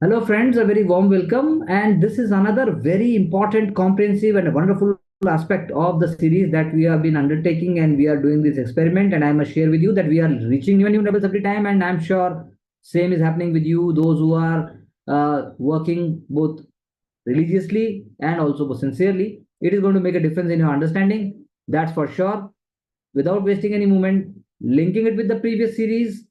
Hello, friends, a very warm welcome. And this is another very important, comprehensive, and wonderful aspect of the series that we have been undertaking. And we are doing this experiment. And I must share with you that we are reaching new levels every time. And I'm sure same is happening with you, those who are working both religiously and also sincerely. It is going to make a difference in your understanding. That's for sure. Without wasting any moment, linking it with the previous series,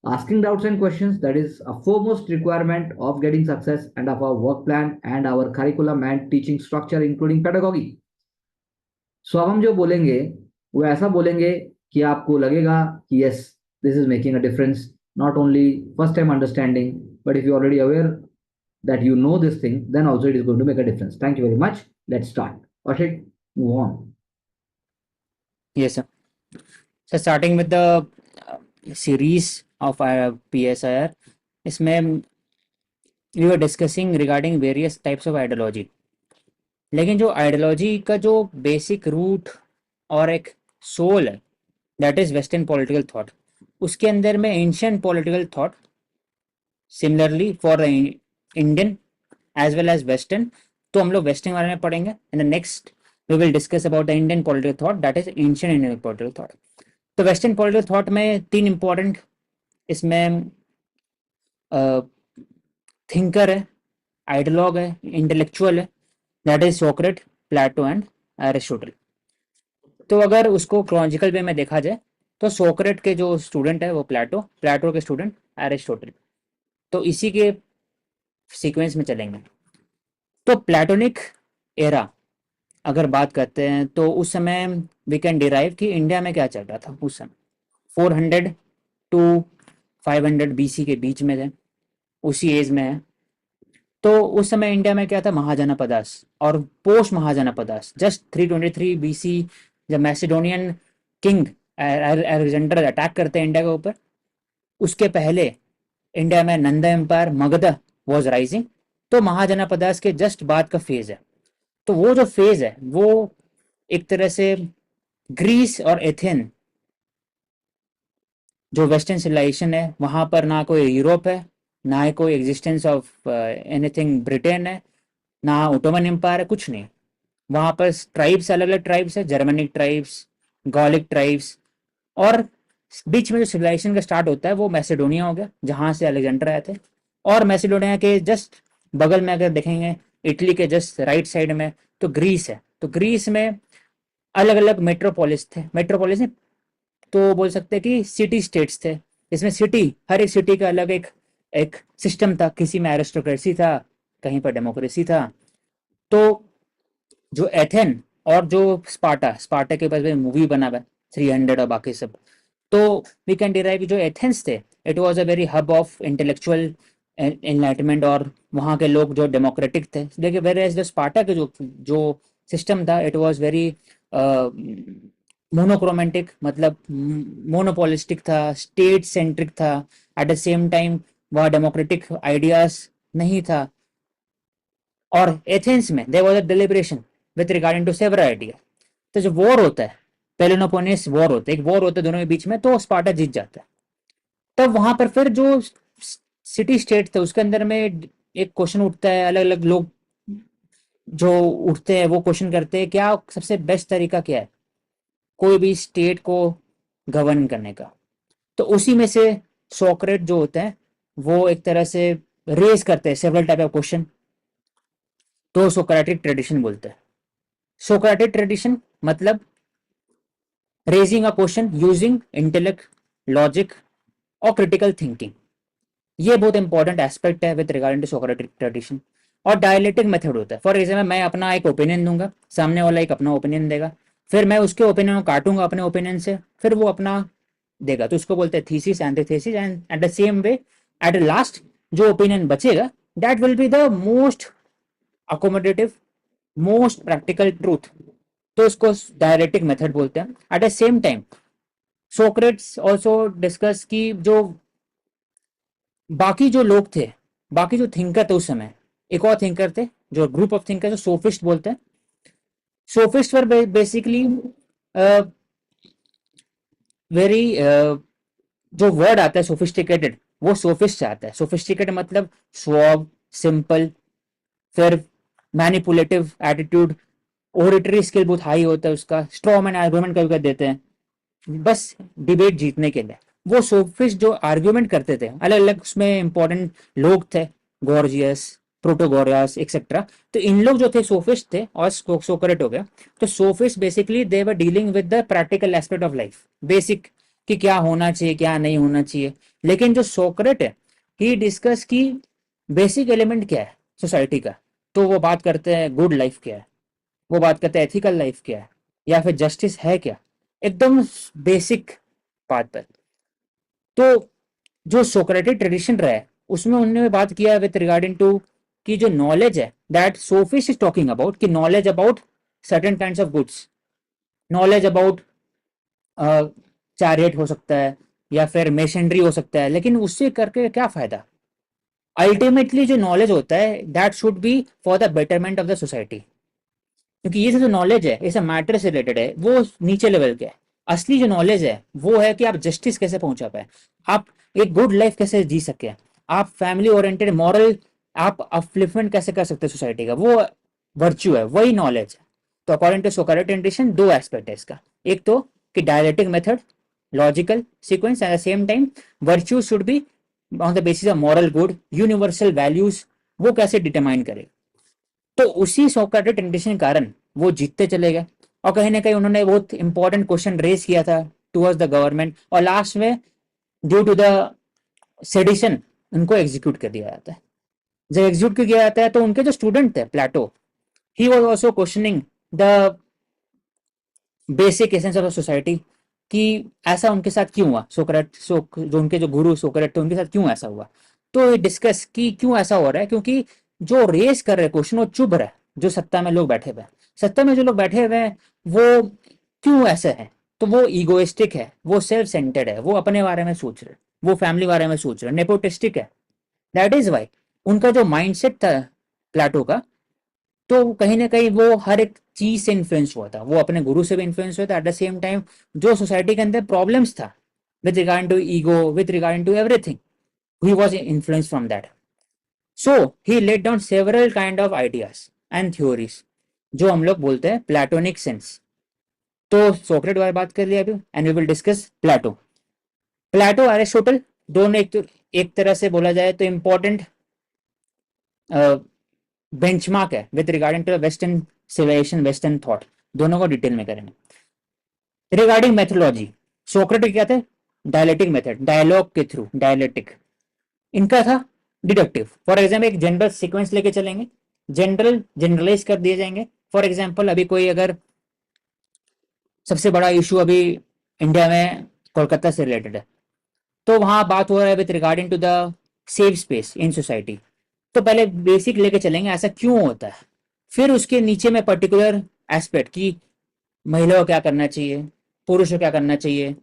asking doubts and questions, that is a foremost requirement of getting success and of our work plan and our curriculum and teaching structure, including pedagogy. सो अब हम जो बोलेंगे वो ऐसा बोलेंगे कि आपको लगेगा कि yes this is making a difference not only first time understanding but if you already aware that you know this thing, then also it is going to make a difference. Thank you very much. Let's start. Or should move on? Yes, sir. So starting with the series of PSIR, इसमें we were discussing regarding various types of ideology. लेकिन जो ideology का जो basic root और एक soul है that is western political thought, उसके अंदर में ancient political thought similarly for the Indian as well as western. तो हम लोग वेस्टर्न बारे में पढ़ेंगे. In the next we will discuss about the Indian political thought that is ancient Indian political thought. तो वेस्टर्न पॉलिटिकल थॉट में तीन important इसमें थिंकर है, आइडियोलॉग है, इंटेलेक्चुअल है, that is Socrates, Plato and Aristotle. तो अगर उसको क्रोनॉलॉजिकल वे में देखा जाए तो सोक्रेट के जो स्टूडेंट है वो प्लेटो, प्लेटो के स्टूडेंट एरिस्टोटल. तो इसी के सीक्वेंस में चलेंगे. तो प्लेटोनिक एरा अगर बात करते हैं तो उस समय वी कैन डिराइव कि इंडिया में क्या चल रहा था उस समय. 400 टू 500 बीसी के बीच में थे, उसी एज में है. तो उस समय इंडिया में क्या था, महाजनपदास और पोस्ट महाजनपदास. जस्ट 323 बीसी जब मैसिडोनियन किंग अलेक्जेंडर अटैक करते हैं इंडिया के ऊपर, उसके पहले इंडिया में Nanda empire, Magadh was rising. तो महाजनपदास के जस्ट बाद का फेज है. तो वो जो फेज है वो एक तरह से ग्रीस और एथेन जो वेस्टर्न सिविलाइजेशन है वहां पर ना कोई यूरोप है, ना ही कोई एग्जिस्टेंस ऑफ एनीथिंग ब्रिटेन है, ना ओटोमन एम्पायर है, कुछ नहीं. वहां पर ट्राइब्स, अलग अलग ट्राइब्स है, जर्मनिक ट्राइब्स, गॉलिक ट्राइब्स. और बीच में जो सिविलाइजेशन का स्टार्ट होता है वो मैसेडोनिया हो गया जहां से अलेक्जेंडर आए थे. और मैसेडोनिया के जस्ट बगल में अगर देखेंगे इटली के जस्ट राइट साइड में तो ग्रीस है. तो ग्रीस में अलग अलग मेट्रोपोलिस थे, मेट्रोपोलिस ने तो बोल सकते हैं कि सिटी स्टेट्स थे. इसमें सिटी, हर एक सिटी का अलग एक एक सिस्टम था. किसी में एरिस्टोक्रेसी था, कहीं पर डेमोक्रेसी था. तो जो एथेन और जो स्पार्टा, स्पार्टा के पास मूवी बना हुआ है 300 और बाकी सब. तो वी कैन डिराइव जो एथेंस थे it was a very hub of intellectual enlightenment और वहाँ के लोग जो डेमोक्रेटिक थे. देखिए वेर एज जो स्पार्टा के जो जो सिस्टम था इट वाज वेरी मोनोक्रोमेटिक, मतलब मोनोपोलिस्टिक था, स्टेट सेंट्रिक था. एट द सेम टाइम वह डेमोक्रेटिक आइडियाज नहीं था. और एथेंस में there was a deliberation with regarding to several idea. तो जो वॉर होता है, पेलोपोनेस वॉर होता है, एक वॉर होता है दोनों के बीच में, तो स्पार्टा जीत जाता है. तब वहां पर फिर जो सिटी स्टेट थे उसके अंदर में एक क्वेश्चन उठता है. अलग अलग लोग जो उठते हैं वो क्वेश्चन करते हैं क्या सबसे बेस्ट तरीका क्या है कोई भी स्टेट को गवर्न करने का. तो उसी में से सोक्रेट जो होते हैं वो एक तरह से रेज करते हैं सेवरल टाइप ऑफ क्वेश्चन. तो सोक्रेटिक ट्रेडिशन बोलते हैं. सोक्रेटिक ट्रेडिशन मतलब raising a question using intellect, logic और क्रिटिकल थिंकिंग. ये बहुत इंपॉर्टेंट एस्पेक्ट है with regarding to Socratic tradition. और डायलेक्टिक मेथड होता है. फॉर एग्जाम्पल मैं अपना एक ओपिनियन दूंगा, सामने वाला एक अपना ओपिनियन देगा, फिर मैं उसके ओपिनियन को काटूंगा अपने ओपिनियन से, फिर वो अपना देगा. तो उसको बोलते हैं thesis, antithesis. And eight the same way at last जो ओपिनियन बचेगा that will be the most accommodative, most practical truth. तो इसको डायलेक्टिक मेथड बोलते हैं. Eight the same time Socrates also discuss की जो बाकी जो लोग थे, बाकी जो थिंकर थे उस समय, एक और थिंकर थे जो ग्रुप ऑफ थिंकर जो सोफिस्ट बोलते हैं. सोफिस्ट वर बेसिकली वेरी जो वर्ड आता है सोफिस्टिकेटेड, वो सोफिस्ट से आता है. सोफिस्टिकेटेड मतलब सुआव, सिंपल, फिर मैनिपुलेटिव एटीट्यूड, ओरेटरी स्किल बहुत हाई होता है उसका, स्ट्रॉ मैन आर्गुमेंट कभी कर देते हैं बस डिबेट जीतने के लिए। वो सोफिस्ट जो आर्ग्यूमेंट करते थे, अलग अलग उसमें इंपॉर्टेंट लोग थे, गॉर्जियस, प्रोटोगोरस एक्सेट्रा। तो इन लोग जो थे सोफिस्ट थे, और सोक्रेट हो गया। तो sophist basically they were dealing with the practical aspect of life, basic कि क्या होना चाहिए क्या नहीं होना चाहिए। लेकिन जो सोक्रेट है, ही डिस्कस की बेसिक एलिमेंट क्या है सोसाइटी का। तो वो बात करते हैं गुड लाइफ क्या है, वो बात करते हैं एथिकल लाइफ क्या है, या फिर जस्टिस है क्या, एकदम बेसिक बात पर। तो जो सोक्रेटिक ट्रेडिशन रहा है उसमें उन्होंने बात किया विद रिगार्डिंग टू कि जो नॉलेज है that sophist is talking about, कि knowledge about certain kinds of goods, knowledge about chariot हो सकता है या फिर मेशनरी हो सकता है, लेकिन उससे करके क्या फायदा। अल्टीमेटली जो नॉलेज होता है that should be for the betterment of the society, क्योंकि ये जो नॉलेज है, ये सब मैटर से रिलेटेड है, वो नीचे लेवल के है। असली जो नॉलेज है वो है कि आप जस्टिस कैसे पहुंचा पाए, आप एक गुड लाइफ कैसे जी सके, आप फैमिली ओरिएंटेड मॉरल, आप अपलिफ्टमेंट कैसे कर सकते हैं सोसाइटी का, वो वर्च्यू है, वही नॉलेज है। तो अकॉर्डिंग टू सोक्रेटिक ट्रेडिशन दो एस्पेक्ट है इसका, एक तो कि dialectic method, logical sequence, eight the same time virtue should be on the basis of moral good, universal values, वो कैसे डिटरमाइन करे। तो उसी सोक्रेटिक ट्रेडिशन के कारण वो जीतते चले गए, और कहीं ना कहीं उन्होंने बहुत इंपॉर्टेंट क्वेश्चन रेज किया था टुवर्ड्स द गवर्नमेंट, और लास्ट में ड्यू टू द सेडिशन उनको एग्जीक्यूट कर दिया जाता है। जब एग्जीक्यूट किया जाता है तो उनके जो स्टूडेंट थे Plato, he was also questioning the basic essence of society, कि ऐसा उनके साथ क्यों हुआ, जो उनके जो गुरु सोक्रेट थे उनके साथ क्यों ऐसा हुआ। तो ये डिस्कस कि क्यों ऐसा हो रहा है, क्योंकि जो रेस कर रहे क्वेश्चन वो चुभ रहा है, जो सत्ता में लोग बैठे हुए हैं, सत्ता में जो लोग बैठे हुए हैं वो क्यों ऐसे हैं। तो वो ईगोइस्टिक है, वो सेल्फ सेंटर्ड है, वो अपने बारे में सोच रहे, वो फैमिली बारे में सोच रहे, नेपोटिस्टिक है। दैट इज वाई उनका जो माइंडसेट था प्लेटो का, तो कहीं ना कहीं वो हर एक चीज से इन्फ्लुएंस हुआ था, वो अपने गुरु से भी इन्फ्लुएंस हुआ था, एट द सेम टाइम जो सोसाइटी के अंदर प्रॉब्लम्स था with regard to ego, with regard to everything, he was influence from that. So he let down several kind of ideas and theories, जो हम लोग बोलते हैं प्लेटोनिक सेंस। तो सोक्रेट वाली बात कर लिया अभी, and we will discuss Plato. Plato Aristotle दोनों एक तरह से बोला जाए तो इंपॉर्टेंट बेंचमार्क है with regarding to western civilization, western thought, दोनों को डिटेल में करेंगे। रिगार्डिंग मेथोलॉजी, सोक्रेटिक क्या थे, डायलेक्टिक मेथड, डायलॉग के थ्रू, डायलेक्टिक। इनका था डिडक्टिव। फॉर एग्जाम्पल एक जनरल सीक्वेंस लेके चलेंगे, जनरलाइज कर दिए जाएंगे। फॉर एग्जाम्पल अभी कोई अगर सबसे बड़ा इशू अभी इंडिया में कोलकाता से रिलेटेड है, तो वहां बात हो रहा है with regarding to the safe space in society. तो पहले बेसिक लेके चलेंगे ऐसा क्यों होता है, फिर उसके नीचे में पर्टिकुलर एस्पेक्ट की महिलाओं को क्या करना चाहिए, पुरुष को क्या करना चाहिए,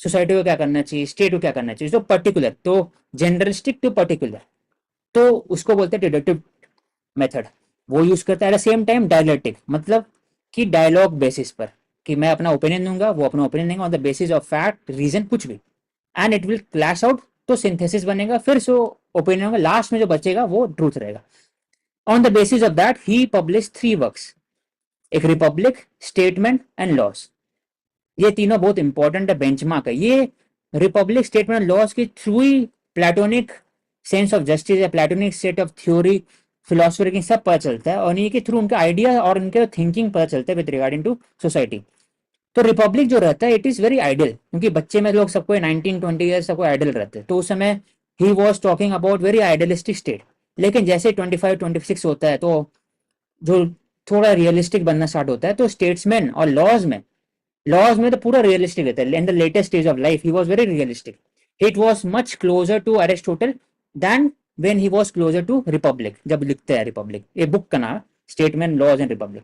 सोसाइटी को क्या करना चाहिए, स्टेट को क्या करना चाहिए। तो पर्टिकुलर, तो जनरलिस्टिक टू पर्टिकुलर, तो उसको बोलते हैं डिडक्टिव मेथड, वो यूज करता है। At the same time dialectic, मतलब कि डायलॉग बेसिस पर, कि मैं अपना ओपिनियन दूंगा, वो अपना ओपिनियन देंगे on the basis of fact, reason, कुछ भी, and it will clash out, तो सिंथेसिस बनेगा, फिर सो ओपिनियन होगा, लास्ट में जो बचेगा वो ट्रूथ रहेगा। On the basis of that he publish 3 works, एक रिपब्लिक, स्टेटमेंट एंड लॉस। ये तीनों बहुत इंपॉर्टेंट है, बेंचमार्क है। ये रिपब्लिक, स्टेटमेंट, लॉस के थ्रू ही प्लेटोनिक सेंस ऑफ जस्टिस या Platonic set of theory, philosophy की सब पता चलता है, और इन्हीं के थ्रू उनके आइडिया और उनके थिंकिंग पता चलता है विद रिगार्डिंग टू सोसाइटी। तो रिपब्लिक जो रहता है इट इज वेरी आइडियल, क्योंकि बच्चे में लोग सबको 19-20 ईयर्स सबको आइडियल रहते हैं, तो उस समय he was talking about very idealistic state. लेकिन जैसे 25-26 होता है तो जो थोड़ा रियलिस्टिक बनना स्टार्ट होता है, तो स्टेट्समैन और लॉज में तो पूरा रियलिस्टिक रहता है। In the latest stage of life he was very realistic, it was much closer to Aristotle then when he was closer to Republic. जब लिखते हैं रिपब्लिक, ये बुक का नाम स्टेटमेंट, लॉज एंड रिपब्लिक।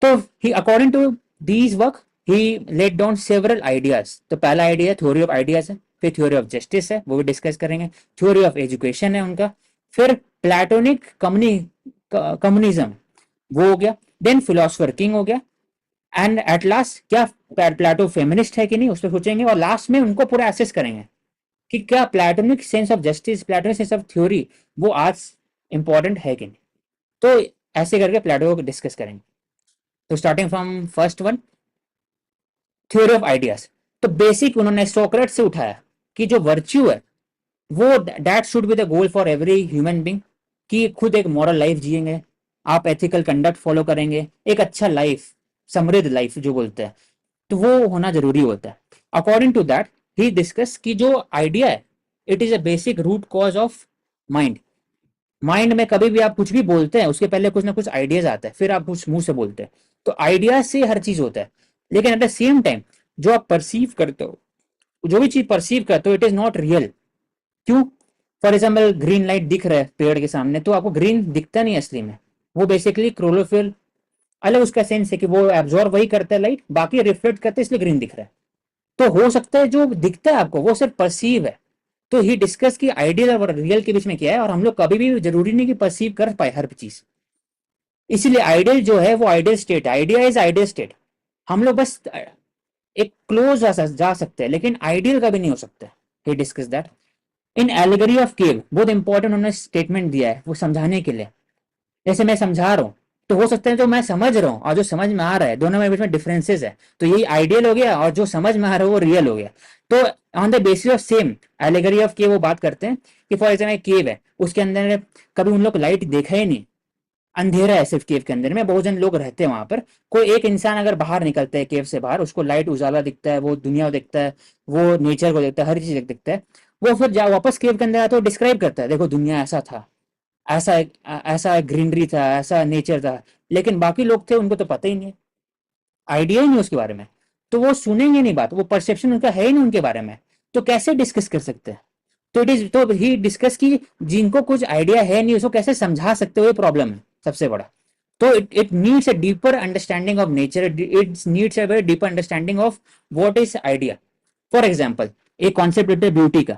तो he according to these work he let down several ideas. तो पहला idea theory of ideas है, फिर थ्योरी ऑफ जस्टिस है, वो भी डिस्कस करेंगे, थ्योरी ऑफ एजुकेशन है उनका, फिर प्लेटोनिक कम्युनिज्म वो हो गया, देन फिलोसफर किंग हो गया, एंड एट लास्ट क्या प्लेटो फेमिनिस्ट है कि नहीं उस पर सोचेंगे, और लास्ट में उनको पूरा एसेस करेंगे कि क्या platonic sense of justice, platonic sense of theory वो आज इंपॉर्टेंट है कि नहीं। तो ऐसे करके प्लेटो को डिस्कस करेंगे। तो starting from first one, theory of ideas. तो बेसिक उन्होंने सोक्रेट से उठाया कि जो वर्च्यू है वो that should be the goal for every human being, कि खुद एक मॉरल लाइफ जिएंगे, आप एथिकल कंडक्ट फॉलो करेंगे, एक अच्छा लाइफ, समृद्ध लाइफ जो बोलते हैं, तो वो होना जरूरी होता है। According to that he discuss कि जो आइडिया है it is a basic root cause of mind. Mind में कभी भी आप कुछ भी बोलते हैं उसके पहले कुछ ना कुछ आइडियाज आता है, फिर आप कुछ मुंह से बोलते हैं। तो आइडियाज से हर चीज होता है। लेकिन एट द सेम टाइम जो आप परसीव करते हो, जो भी चीज परसीव करते हो, इट इज नॉट रियल। क्यों? फॉर एग्जाम्पल ग्रीन लाइट दिख रहा है पेड़ के सामने, तो आपको ग्रीन दिखता नहीं असली में, वो बेसिकली क्लोरोफिल, अलग उसका सेंस है कि वो एब्जॉर्ब वही करता है लाइट, बाकी रिफ्लेक्ट करते हैं इसलिए ग्रीन दिख रहा है। तो हो सकता है जो दिखता है आपको वो सिर्फ परसीव है। तो ही डिस्कस की आइडियल और रियल के बीच में क्या है, और हम लोग कभी भी जरूरी नहीं कि परसीव कर पाए हर चीज। इसीलिए आइडियल जो है वो ideal state, idea is ideal state. हम लोग बस एक क्लोज जा सकते हैं, लेकिन आइडियल कभी नहीं हो सकता। He discuss that in allegory of cave. बहुत इंपॉर्टेंट उन्होंने स्टेटमेंट दिया है वो समझाने के लिए। जैसे मैं समझा रहा हूँ, तो हो सकता है जो मैं समझ रहा हूँ और जो समझ में आ रहा है दोनों में बीच में डिफरेंसेस है, तो यही आइडियल हो गया, और जो समझ में आ रहा है वो रियल हो गया। तो on the basis of same allegory of cave वो बात करते हैं कि फॉर एग्जाम्पल केव है, उसके अंदर कभी उन लोग लाइट देखा ही नहीं, अंधेरा है सिर्फ केव के अंदर में, बहुत जन लोग रहते हैं वहां पर। कोई एक इंसान अगर बाहर निकलता है केव से बाहर, उसको लाइट उजाला दिखता है, वो दुनिया दिखता है, वो नेचर को देखता है, हर चीज दिखता है। वो फिर वापस केव के अंदर आता है, डिस्क्राइब करता है, देखो दुनिया ऐसा था, ऐसा ऐसा ग्रीनरी था, ऐसा नेचर था। लेकिन बाकी लोग थे उनको तो पता ही नहीं, आइडिया ही नहीं उसके बारे में, तो वो सुनेंगे नहीं बात, वो परसेप्शन उनका है ही नहीं उनके बारे में, तो कैसे डिस्कस कर सकते हैं। तो इट इज, तो ही डिस्कस की जिनको कुछ आइडिया है नहीं उसको कैसे समझा सकते हो, ये प्रॉब्लम है सबसे बड़ा। तो it needs a deeper understanding of nature, it needs a very deeper understanding of what is idea. For example एक कॉन्सेप्ट लेते हैं ब्यूटी का।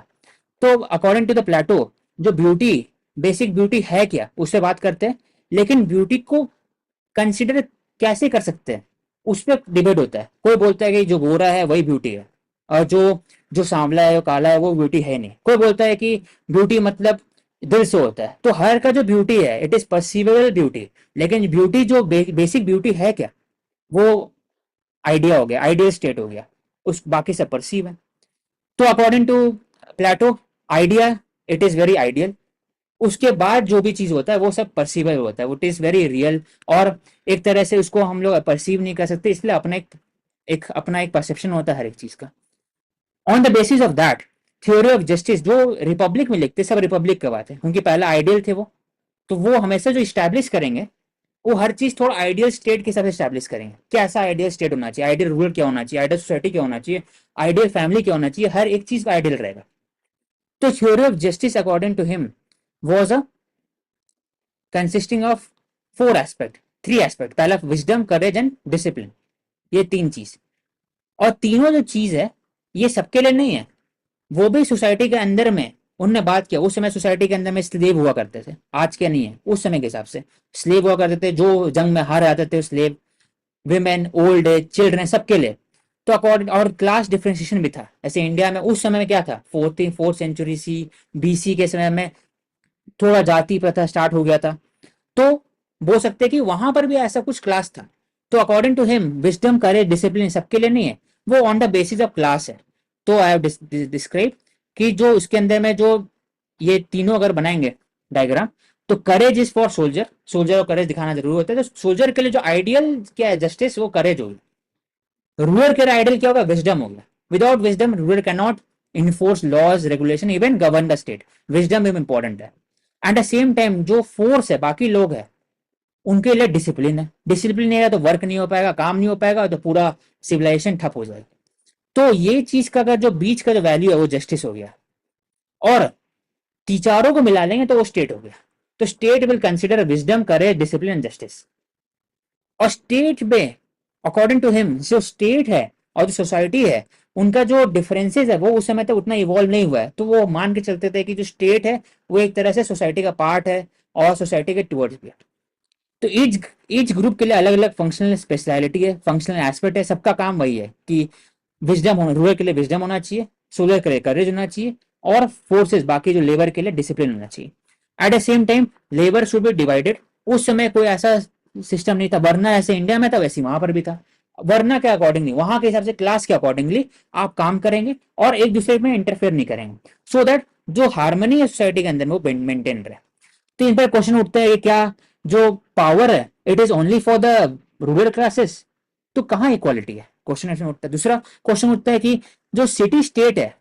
तो अकॉर्डिंग टू द प्लेटो जो ब्यूटी, बेसिक ब्यूटी है क्या उससे बात करते हैं, लेकिन ब्यूटी को कंसिडर कैसे कर सकते हैं उस पर डिबेट होता है। कोई बोलता है कि जो गोरा है वही ब्यूटी है, और जो जो सांवला है, जो काला है, वो ब्यूटी है नहीं। कोई बोलता है कि ब्यूटी मतलब दिल से होता है। तो हर का जो ब्यूटी है इट इज परसीवेबल ब्यूटी, लेकिन ब्यूटी जो बेसिक ब्यूटी है क्या, वो आइडिया हो गया, आइडियल स्टेट हो गया, उस बाकी सब परसीव है। तो according to Plato idea it is very ideal, उसके बाद जो भी चीज होता है वो सब परसीबल होता है, वो इट इज वेरी रियल। और एक तरह से उसको हम लोग परसीव नहीं कर सकते, इसलिए अपना एक परसेप्शन होता है हर एक चीज का। On the basis of that theory of justice जो रिपब्लिक में लिखते, सब रिपब्लिक का बात है क्योंकि पहला आइडियल थे वो, तो वो हमेशा जो इस्टेब्लिश करेंगे वो हर चीज थोड़ा आइडियल स्टेट के हिसाब से इस्टेब्लिश करेंगे। कैसा आइडियल स्टेट होना चाहिए, आइडियल रूल क्या होना चाहिए, आइडियल सोसाइटी क्या होना चाहिए, आइडियल फैमिली क्या होना चाहिए, हर एक चीज का आइडियल रहेगा। तो theory of justice according to him was a consisting of four aspect, three aspect. पहला विजडम, करेज एंड डिसिप्लिन, ये तीन चीज। और तीनों जो चीज है ये सबके लिए नहीं है, वो भी सोसाइटी के अंदर में उनने बात किया। उस समय सोसाइटी के अंदर में स्लेव हुआ करते थे, आज के नहीं है, उस समय के हिसाब से स्लेव हुआ करते थे, जो जंग में हार जाते थे slave, women, old age, children, सबके लिए। तो अकॉर्डिंग, और क्लास डिफरेंशिएशन भी था। ऐसे इंडिया में उस समय में क्या था, फोर्थ सेंचुरी सी बीसी के समय में थोड़ा जाति प्रथा स्टार्ट हो गया था। तो बोल सकते हैं कि वहां पर भी ऐसा कुछ क्लास था। तो according to him wisdom, courage, discipline सबके लिए नहीं है, वो on the basis of class है। तो आई हैव डिस्क्राइब कि जो उसके अंदर में जो ये तीनों अगर बनाएंगे डायग्राम, तो courage is for soldier, soldier और करेज दिखाना जरूरी होता है। तो सोल्जर के लिए जो आइडियल क्या है, जस्टिस, वो करेज होगी। रूलर के लिए आइडियल क्या होगा, विजडम होगा। Without wisdom ruler can not enforce laws, regulation, even govern the state. Wisdom important है। एट द सेम टाइम जो फोर्स है, बाकी लोग है, उनके लिए डिसिप्लिन है। डिसिप्लिन नहीं है तो वर्क नहीं हो पाएगा, काम नहीं हो पाएगा, तो पूरा सिविलाइजेशन ठप हो जाएगा। तो ये चीज का अगर जो बीच का जो वैल्यू है वो जस्टिस हो गया, और चारों को मिला लेंगे तो वो स्टेट हो गया। तो state will consider wisdom, courage, discipline and justice. और स्टेट में अकॉर्डिंग टू हिम जो स्टेट है और जो सोसाइटी है, उनका जो डिफरेंसेस है वो उस समय तक उतना इवॉल्व नहीं हुआ है। तो वो मान के चलते थे कि जो स्टेट है वो एक तरह से सोसाइटी का पार्ट है और सोसाइटी के टुवर्ड्स भी है। तो ईच ग्रुप के लिए अलग अलग फंक्शनल स्पेशलिटी है, फंक्शनल एस्पेक्ट है। सबका काम वही है कि विजडम होना, रूरल के लिए विजडम होना चाहिए, सोलर के लिए करेज होना चाहिए, और फोर्सेस बाकी जो लेबर के लिए डिसिप्लिन होना चाहिए। Eight the same time labour should be divided. उस समय कोई ऐसा सिस्टम नहीं था, वरना ऐसे इंडिया में था वैसे वहां पर भी था। वरना के अकॉर्डिंगली, वहां के हिसाब से क्लास के अकॉर्डिंगली आप काम करेंगे और एक दूसरे में इंटरफेयर नहीं करेंगे, सो दैट जो हार्मनी है सोसाइटी के अंदर में वो मेंटेन रहे। तो इन पर क्वेश्चन उठता है कि क्या जो पावर है it is only for the rural classes, तो कहाँ इक्वालिटी है, क्वेश्चन उठता है। दूसरा क्वेश्चन उठता है कि जो सिटी स्टेट है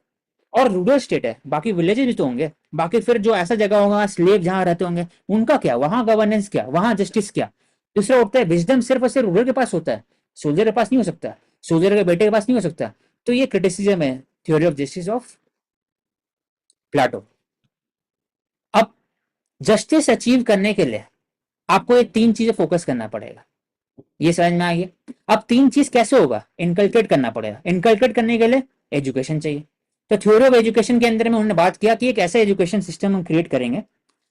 और रूरल स्टेट है, बाकी विलेजेस भी तो होंगे, बाकी फिर जो ऐसा जगह होगा स्लेव जहां रहते होंगे उनका क्या, वहां गवर्नेंस क्या, वहां जस्टिस क्या। दूसरा उठता है विजडम सिर्फ और सिर्फ रूरल के पास होता है, सोल्जर के पास नहीं हो सकता, सोल्जर के बेटे के पास नहीं हो सकता। तो ये क्रिटिसिज्म है theory of justice of Plato. अब जस्टिस अचीव करने के लिए आपको ये तीन चीजें फोकस करना पड़ेगा, ये समझ में आ गया। अब तीन चीज कैसे होगा, इनकलकेट करना पड़ेगा। इनकलकेट करने के लिए एजुकेशन चाहिए। तो थ्योरी ऑफ एजुकेशन के अंदर में उन्होंने बात किया कि एक ऐसा एजुकेशन सिस्टम हम क्रिएट करेंगे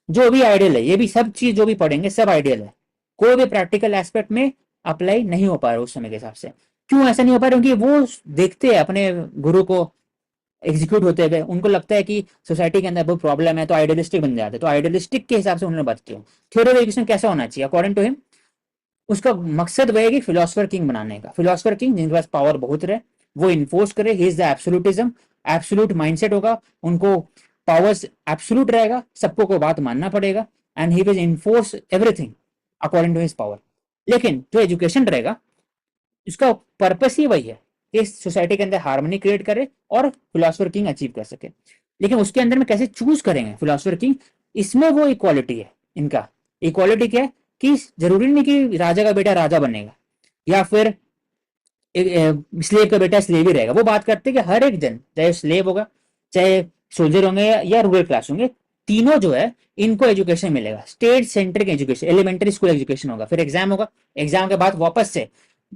जो भी आइडियल है, ये भी सब चीज जो भी पढ़ेंगे सब आइडियल है, कोई भी प्रैक्टिकल एस्पेक्ट में अप्लाई नहीं हो पा रहा उस समय के हिसाब से। क्यों ऐसा नहीं हो पा रहा, क्योंकि वो देखते हैं अपने गुरु को एग्जीक्यूट होते हुए, उनको लगता है कि सोसाइटी के अंदर बहुत प्रॉब्लम है, तो आइडियलिस्टिक बन जाते हैं। तो आइडियलिस्टिक के हिसाब से उन्होंने बात किया थ्योरी ऑफ एजुकेशन कैसा होना चाहिए अकॉर्डिंग टू हिम। उसका मकसद वह है कि फिलोसफर किंग बनाने का। फिलोसफर किंग जिनके पास पावर बहुत रहे, वो इन्फोर्स करे, he is the absolutism, absolute mindset होगा, उनको पावर्स एब्सोल्यूट रहेगा, सबको को बात मानना पड़ेगा, and he will enforce everything according to his power. लेकिन जो एजुकेशन रहेगा इसका पर्पस ही वही है कि सोसाइटी के अंदर हार्मनी क्रिएट करे और फिलोसफर किंग अचीव कर सके। लेकिन उसके अंदर में कैसे चूज करेंगे फिलोसफर किंग, इसमें वो इक्वालिटी है इनका। इक्वालिटी क्या है कि जरूरी नहीं कि राजा का बेटा राजा बनेगा या फिर स्लेव का बेटा स्लेव ही रहेगा। वो बात करते हैं कि हर एक जन, चाहे स्लेव होगा, चाहे सोल्जर होंगे या रूरल क्लास होंगे, तीनों जो है इनको एजुकेशन मिलेगा। State centric education, elementary school education होगा, फिर एग्जाम होगा, एग्जाम के बाद वापस से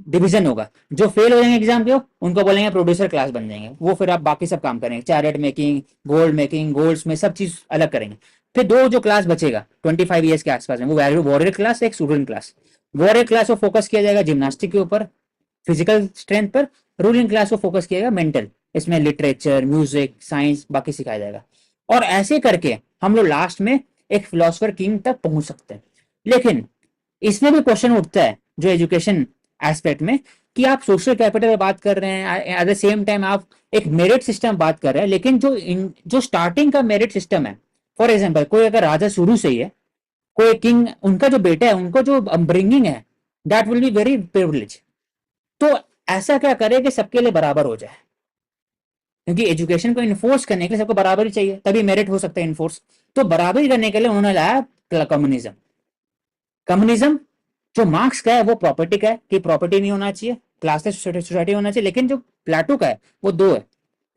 डिवीजन होगा। जो फेल हो जाएंगे एग्जाम के उनको बोलेंगे प्रोड्यूसर क्लास बन जाएंगे, वो फिर आप बाकी सब काम करेंगे, चैरेट मेकिंग, मेकिंग, गोल्ड्स में सब चीज अलग करेंगे। फिर दो जो क्लास बचेगा 25 ईयर्स के आसपास में, वो वॉरियर क्लास, एक स्टूडेंट क्लास। वॉरियर क्लास को फोकस किया जाएगा जिम्नास्टिक के ऊपर, फिजिकल स्ट्रेंथ पर। रूलिंग क्लास को फोकस किया जाएगा मेंटल, इसमें लिटरेचर, म्यूजिक, साइंस बाकी सिखाया जाएगा। और ऐसे करके हम लोग लास्ट में एक फिलोसफर किंग तक पहुंच सकते हैं। लेकिन इसमें भी क्वेश्चन उठता है जो एजुकेशन एस्पेक्ट में, कि आप सोशल कैपिटल बात कर रहे हैं, एट द सेम टाइम आप एक मेरिट सिस्टम बात कर रहे हैं, लेकिन जो स्टार्टिंग का मेरिट सिस्टम है, फॉर एग्जाम्पल कोई अगर राजा शुरू से ही है, कोई किंग, उनका जो बेटा है उनको जो अपब्रिंगिंग है that will be very privilege. तो ऐसा क्या करे कि सबके लिए बराबर हो जाए, क्योंकि एजुकेशन को इन्फोर्स करने के लिए सबको बराबर ही चाहिए, तभी मेरिट हो सकता है इन्फोर्स। तो बराबरी करने के लिए उन्होंने लाया कम्युनिज्म। कम्युनिज्म जो मार्क्स का है वो प्रॉपर्टी का है कि प्रॉपर्टी नहीं होना चाहिए, क्लासेस सोसाइटी होना चाहिए। लेकिन जो प्लाटो का है वो दो है,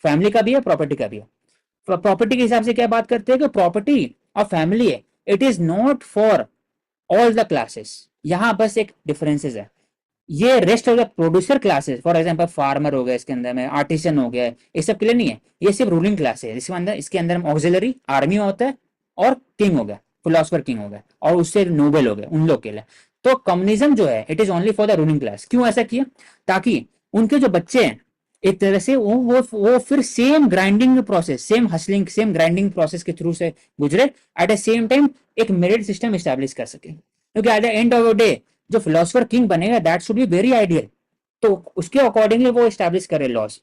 फैमिली का भी है, प्रॉपर्टी का भी है। प्रॉपर्टी के हिसाब से क्या बात करते हैं कि प्रॉपर्टी और फैमिली है, it is not for all the classes. यहां बस एक डिफरेंसेस है, ये rest of the producer classes, for example farmer हो गया, इसके अंदर में आर्टिसन हो गया, ये सब के लिए नहीं है, ये सिर्फ रूलिंग क्लास है। इसके अंदर ऑक्सिलरी आर्मी होता है, और किंग हो गया, फिलोसफर किंग हो गया, और उससे नोबेल हो गए, उन लोग के लिए। तो कम्युनिज्म जो है it is only for the ruling class. क्यों ऐसा किया, ताकि उनके जो बच्चे हैं एक तरह से वो फिर same grinding process, same hustling, same grinding process के थ्रू से गुजरे, एट द सेम टाइम एक मेरिट सिस्टम स्टैब्लिश कर सके। क्योंकि at the end of the day जो फिलोसफर किंग बनेगा that should be very ideal, तो उसके अकॉर्डिंगली वो स्टैब्लिश करे लॉज।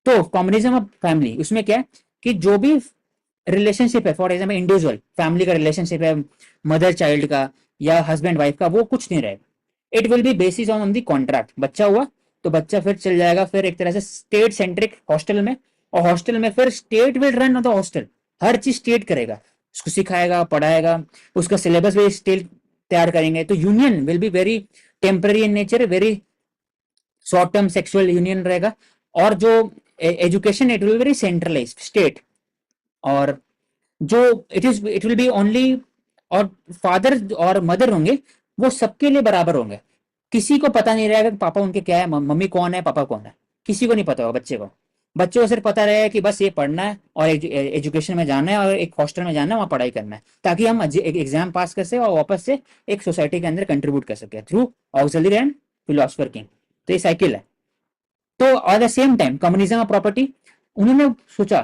तो कम्युनिज्म ऑफ फैमिली उसमें क्या है कि जो भी रिलेशनशिप है, फॉर एग्जाम्पल इंडिविजुअल फैमिली का रिलेशनशिप है, मदर चाइल्ड का या हस्बैंड वाइफ का, वो कुछ नहीं रहेगा। It will B basis on the contract. बच्चा हुआ तो बच्चा फिर चल जाएगा फिर एक तरह से स्टेट सेंट्रिक हॉस्टल में, और हॉस्टल में फिर state will run the hostel, हर चीज स्टेट करेगा, उसको सिखाएगा, पढ़ाएगा, उसका सिलेबस भी स्टेट तैयार करेंगे। तो union will be very temporary in nature, very short term sexual union रहेगा। और जो education it will very centralize state, और जो इट विल बी ओनली, और फादर और मदर होंगे वो सबके लिए बराबर होंगे। किसी को पता नहीं रहेगा कि पापा उनके क्या है, मम्मी कौन है, पापा कौन है, किसी को नहीं पता होगा। बच्चे को सिर्फ पता रहेगा कि बस ये पढ़ना है और एजुकेशन में जाना है और एक हॉस्टल में जाना है, वहां पढ़ाई करना है, ताकि हम एक एग्जाम पास कर सके और वापस से एक सोसाइटी के अंदर कंट्रीब्यूट कर सके through auxiliary and philosopher king. तो ये साइकिल है। तो at the same time communism of property, उन्होंने सोचा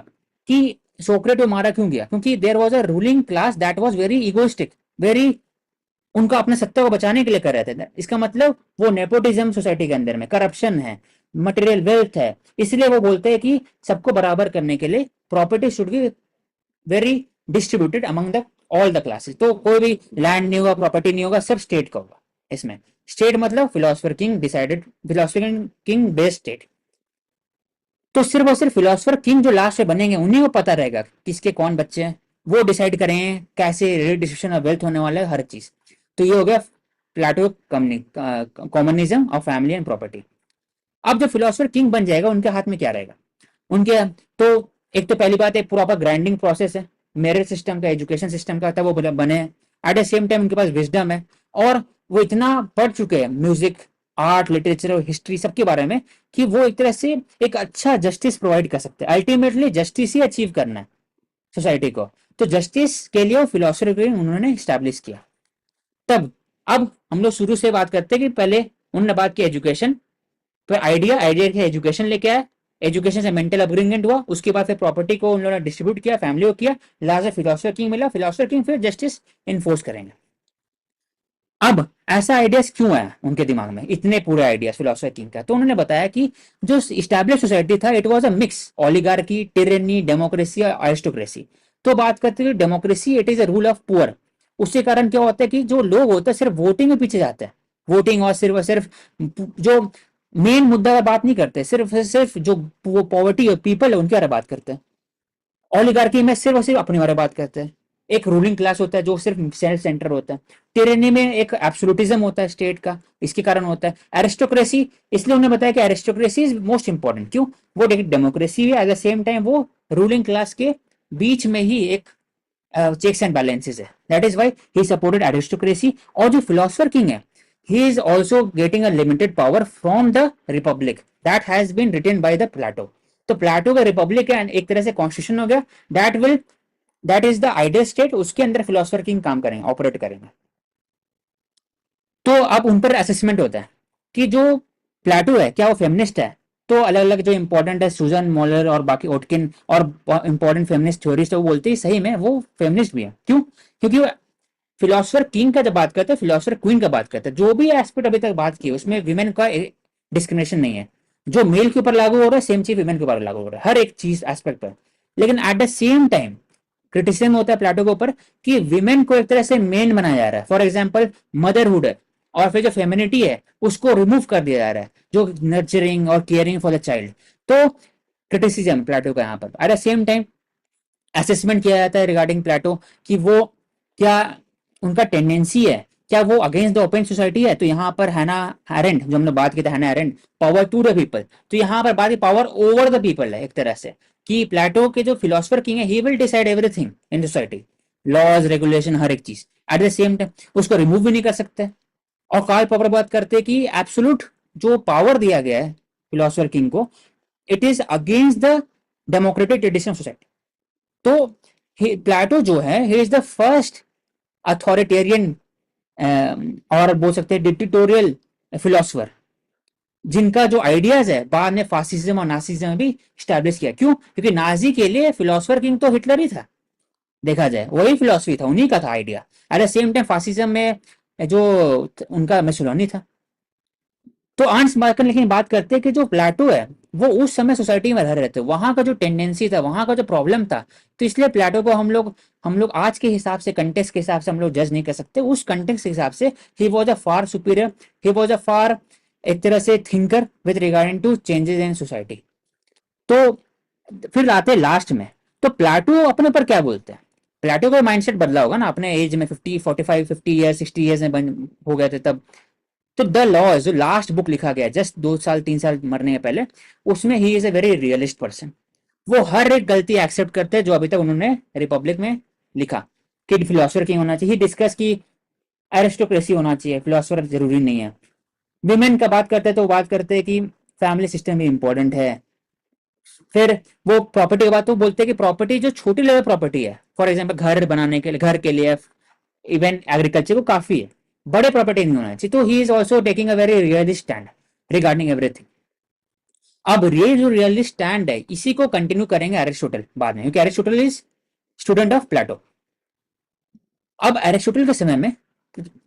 कि सोक्रेट को मारा क्यों गया? क्योंकि there was a ruling class that was very egoistic, very, उनका अपने सत्ता को बचाने के लिए कर रहे थे। इसका मतलब वो नेपोटिज्म सोसाइटी के अंदर में, करप्शन है, मटेरियल वेल्थ है, इसलिए वो बोलते हैं कि सबको बराबर करने के लिए property should be very distributed among the all the classes. तो कोई भी लैंड नहीं होगा, प्रॉपर्टी नहीं होगा, सब स्टेट का होगा। इसमें स्टेट मतलब philosopher king decided, philosopher king based state. तो सिर्फ और सिर्फ फिलोसफर किंग जो लास्ट में बनेंगे उन्हीं को पता रहेगा किसके कौन बच्चे हैं, वो डिसाइड करें कैसे रिडिस्ट्रीब्यूशन ऑफ वेल्थ होने वाला है, हर चीज। तो ये हो गया प्लेटो कॉमनिज्म ऑफ फैमिली एंड प्रॉपर्टी। अब जो फिलोसफर किंग बन जाएगा उनके हाथ में क्या रहेगा? उनके तो एक तो पहली बात है प्रॉपर ग्राइंडिंग प्रोसेस है, मेरिट सिस्टम का, एजुकेशन सिस्टम का था, वो बने हैं। एट द सेम टाइम उनके पास विजडम है, और वो इतना पढ़ चुके हैं म्यूजिक, आर्ट, लिटरेचर और हिस्ट्री सबके बारे में, कि वो एक तरह से एक अच्छा जस्टिस प्रोवाइड कर सकते हैं। अल्टीमेटली जस्टिस ही अचीव करना है सोसाइटी को, तो जस्टिस के लिए फिलोसफी उन्होंने स्टैब्लिश किया। तब अब हम लोग शुरू से बात करते हैं कि पहले उन्होंने बात की एजुकेशन, फिर आइडिया के एजुकेशन लेके आया, एजुकेशन से मेंटल अपब्रिंगमेंट हुआ, उसके बाद फिर प्रॉपर्टी को उन्होंने डिस्ट्रीब्यूट किया, फैमिली को किया, लास्ट में फिलोसफर किंग मिला, फिलोसफर किंग फिर जस्टिस इन्फोर्स करेंगे। अब ऐसा आइडियाज क्यों आया उनके दिमाग में, इतने पूरे आइडियाज फिलोसफर किंग का? तो उन्होंने बताया कि जो इस्टेब्लिश सोसाइटी था it was a mix oligarchy, tyranny, democracy और अरिस्टोक्रेसी। तो बात करते हैं democracy, it is a rule of poor. उसके कारण क्या होता है कि जो लोग होते हैं सिर्फ वोटिंग में पीछे जाते हैं, वोटिंग और सिर्फ जो मेन मुद्दा पर बात नहीं करते, सिर्फ सिर्फ जो पॉवर्टी पीपल है उनके बारे में बात करते हैं। ओलिगार्की में सिर्फ और सिर्फ अपने बारे में बात करते हैं। एक रूलिंग क्लास होता है जो सिर्फ सेल्फ सेंटर होता है। टिरेनी में एक एब्सोल्यूटिज्म होता है स्टेट का, इसके कारण होता है। एरिस्टोक्रेसी, इसलिए उन्होंने बताया कि एरिस्टोक्रेसी इज मोस्ट इंपॉर्टेंट। क्यों? वो डेमोक्रेसी है, एट द सेम टाइम वो रूलिंग क्लास के बीच में ही एक चेक्स एंड बैलेंसेस है। That is why he supported aristocracy. और जो फिलोसफर किंग है, he is also getting a limited power from the republic that has been written by the Plato। तो Plato का Republic है, एक तरह से कॉन्स्टिट्यूशन हो गया, that will, that is the ideal state, उसके अंदर फिलोसफर किंग काम करेंगे, ऑपरेट करेंगे। तो अब उन पर असेसमेंट होता है कि जो प्लाटो है क्या वो फेमिनिस्ट है? तो अलग अलग जो इंपॉर्टेंट है, सुजन मॉलर और बाकी ओटकिन और इंपॉर्टेंट फेमिनिस्ट थ्योरिस्ट है, वो बोलते हैं सही में वो फेमिनिस्ट भी है। क्यों? क्योंकि वो फिलोसफर किंग का जब बात करते हैं, फिलोसफर क्वीन का बात करते हैं, जो भी एस्पेक्ट अभी तक बात की उसमें विमेन का डिस्क्रिमिनेशन नहीं है। जो मेल के ऊपर लागू हो रहा है सेम चीज विमेन के ऊपर लागू हो रहा है, हर एक चीज एस्पेक्ट पर। लेकिन eight the same time criticism होता है प्लाटो के ऊपर कि विमेन को एक तरह से मेन बनाया जा रहा है। फॉर एग्जाम्पल मदरहुड है, और फिर जो फेमिनिटी है उसको रिमूव कर दिया जा रहा है, जो नर्चरिंग और केयरिंग फॉर द चाइल्ड। तो क्रिटिसिज्म प्लाटो का यहाँ पर। Eight the same time assessment किया जाता है रिगार्डिंग प्लाटो कि वो क्या उनका टेंडेंसी है, क्या वो अगेंस्ट द ओपन सोसाइटी है? तो यहाँ पर हैना एरेंट, जो हमने बात की थी, हैना aren't, power to the people, तो यहाँ पर बात पावर ओवर द पीपल है एक तरह से, कि प्लेटो के जो फिलोसफर किंग है he will decide everything in society, laws, regulation, हर एक चीज। एट द सेम टाइम उसको रिमूव भी नहीं कर सकते। और कार्ल पॉपर बात करते हैं कि एब्सोल्यूट जो पावर दिया गया है फिलोसफर किंग को, it is against the democratic tradition of society. तो प्लेटो जो है he is the first authoritarian और बोल सकते हैं डिक्टेटोरियल फिलोसफर, जिनका जो आइडियाज है बाद में फासिज्म और नासिज्म भी स्टैब्लिश किया। क्यों? क्योंकि नाजी के लिए फिलोसफर किंग तो हिटलर ही था, देखा जाए वही फिलोसफी था, उन्हीं का था idea. Eight the same time fascism में जो उनका मेसोलोनी था। तो आंस मार्कन लेकिन बात करते हैं कि जो प्लाटो है वो उस समय सोसाइटी में रह रहे थे, वहां का जो टेंडेंसी था, वहां का जो प्रॉब्लम था, तो इसलिए प्लाटो को हम लोग आज के हिसाब से, कंटेक्स्ट के हिसाब से हम लोग जज नहीं कर सकते। उस कंटेक्स्ट के हिसाब से he was a far superior, he was a far एक तरह से thinker with regarding to changes in society. तो फिर आते लास्ट में, तो प्लाटो अपने ऊपर क्या बोलते हैं? प्लाटो का माइंडसेट बदला होगा ना अपने एज में, 50 45 50 ईयर 60 ईयर्स में हो गए थे तब। तो द लॉज जो लास्ट बुक लिखा गया जस्ट 2 साल 3 साल मरने के पहले, उसमें he is a very realist person. वो हर एक गलती एक्सेप्ट करते हैं जो अभी तक उन्होंने रिपब्लिक में लिखा, कि फिलोसफर किंग होना चाहिए, डिस्कस की एरिस्टोक्रेसी होना चाहिए, फिलोसफर जरूरी नहीं है। विमेन का बात करते हैं तो बात करते हैं कि फैमिली सिस्टम भी इंपॉर्टेंट है। फिर वो प्रॉपर्टी की बात तो बोलते हैं कि प्रॉपर्टी जो छोटी लेवल प्रॉपर्टी है, फॉर एग्जाम्पल घर बनाने के लिए, घर के लिए, इवन एग्रीकल्चर को काफी है, बड़े प्रॉपर्टी नहीं होना चाहिए। तो he is also taking a very realist stand regarding everything. अब ये जो रियलिस्ट स्टैंड है इसी को कंटिन्यू करेंगे एरिस्टोटल बाद में, क्योंकि Aristotle is student of Plato. अब एरिस्टोटल के समय में,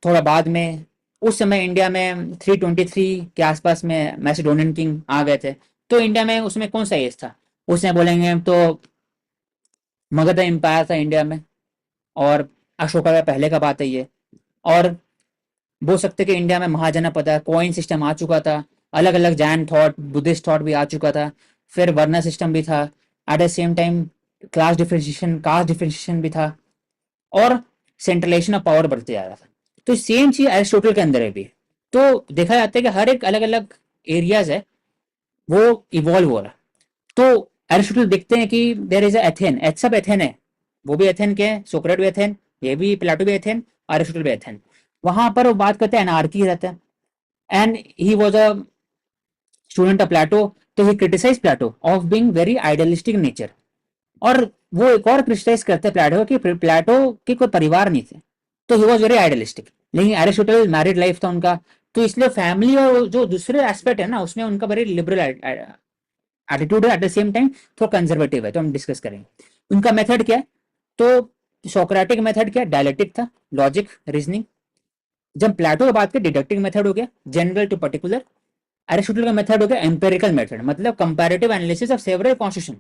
थोड़ा बाद में, उस समय इंडिया में 323 के आसपास में मैसेडोनियन किंग आ गए थे। तो इंडिया में उसमें कौन सा एज था, उसमें बोलेंगे तो मगध एम्पायर था इंडिया में, और अशोका का पहले का बात है ये। और बोल सकते कि इंडिया में महाजनपद कॉइन सिस्टम आ चुका था, अलग अलग जैन थॉट, बुद्धिस्ट थॉट भी आ चुका था, फिर वर्ण सिस्टम भी था, at the same time class differentiation, caste differentiation भी था, और सेंट्रलाइजेशन ऑफ पावर बढ़ते जा रहा था। तो सेम चीज एरिस्टोटल के अंदर है भी। तो देखा जाता है कि हर एक अलग अलग एरियाज है वो इवॉल्व हो रहा है। तो एरिस्टोटल देखते हैं कि देर इज एथेन, सब एथेन है, वो भी एथेन के हैं, सोक्रेट भी एथेन, ये भी प्लेटो भी एथेन, एरिस्टोटल भी एथेन। वहां पर वो बात करते हैं एनार्की रहता है, and he was a student of Plato. तो he criticise Plato of being very idealistic nature. और वो एक और क्रिटिसाइज करते हैं प्लेटो कि प्लेटो के कोई परिवार नहीं थे, तो ही वॉज वेरी आइडियलिस्टिक। लेकिन एरिस्टोटल मैरिड लाइफ था उनका, तो इसलिए फैमिली और जो दूसरे एस्पेक्ट है ना उसमें उनका वेरी लिबरल एटीट्यूड है, एट द सेम टाइम थोड़ा कंजर्वेटिव है। तो हम डिस्कस करेंगे उनका मेथड क्या है। तो सोक्रेटिक मेथड क्या, डायलेक्टिक था, लॉजिक, रीजनिंग। जब प्लेटो की बात करें, डिडक्टिव मेथड हो गया, जनरल टू पर्टिकुलर। एरिस्टोटल का मेथड हो गया एम्पेरिकल मेथड, मतलब comparative analysis of several constitution.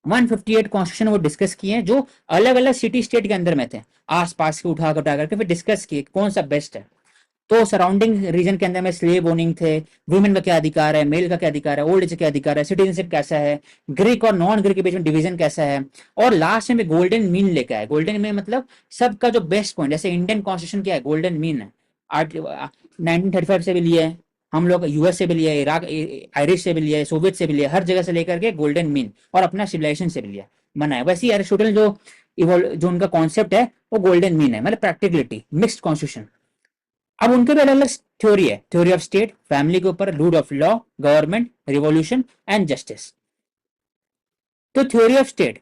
158 constitution वो डिस्कस किए हैं जो अलग अलग सिटी स्टेट के अंदर में थे, आसपास के उठा करके फिर डिस्कस किए कौन सा बेस्ट है। तो सराउंडिंग रीजन के अंदर में स्लेव ओनिंग थे, वुमेन का क्या अधिकार है, मेल का क्या अधिकार है, ओल्ड एज का क्या अधिकार है, सिटीजनशिप कैसा है, ग्रीक और नॉन ग्रीक के बीच में डिवीजन कैसा है, और लास्ट में गोल्डन मीन लेकर आए। गोल्डन मीन मतलब सबका जो बेस्ट पॉइंट, जैसे इंडियन कॉन्स्टिट्यूशन क्या है, गोल्डन मीन है। 1935 से भी लिए है हम लोग, यूएस से भी लिया, इराक आयरिश से भी लिया, सोवियत से भी लिया, हर जगह से लेकर के गोल्डन मीन, और अपना सिविलाइजेशन से भी लिया, बना है। वैसे ही एरिस्टोटल जो उनका कॉन्सेप्ट है वो गोल्डन मीन है, मतलब प्रैक्टिकलिटी, मिक्स्ड कॉन्स्टिट्यूशन। अब उनके भी अलग अलग थ्योरी है, थ्योरी ऑफ स्टेट, फैमिली के ऊपर, rule of law, government, revolution and justice. तो थ्योरी ऑफ स्टेट,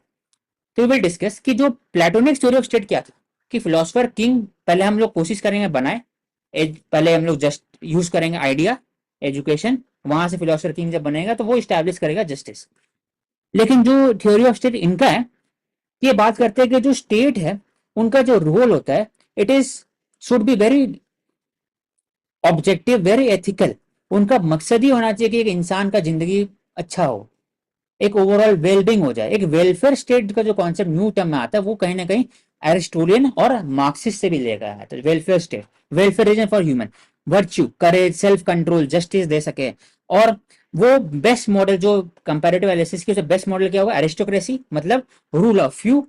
तो विल डिस्कस कि जो प्लेटोनिक थ्योरी ऑफ स्टेट क्या था, कि फिलोसफर किंग पहले हम लोग कोशिश करेंगे बनाए, पहले हम लोग जस्ट यूज करेंगे आइडिया, एजुकेशन, वहां से फिलोसफर किंग जब बनेगा तो वो स्टैब्लिश करेगा जस्टिस। लेकिन जो थ्योरी ऑफ स्टेट इनका है, ये बात करते हैं कि जो स्टेट है उनका जो रोल होता है, it is should be very objective, very ethical. उनका मकसद ही होना चाहिए कि एक इंसान का जिंदगी अच्छा हो, एक ओवरऑल वेलबींग हो जाए। एक वेलफेयर स्टेट का जो कॉन्सेप्ट न्यू टर्म में आता है वो कहीं ना कहीं एरिस्टोलियन और मार्क्सिस्ट से भी लेकर आया। तो welfare state, welfare reason for human, virtue, courage, self control, justice दे सके। और वो बेस्ट मॉडल जो कंपैरेटिव एनालिसिस की बेस्ट मॉडल क्या होगा, एरिस्टोक्रेसी, मतलब rule of few,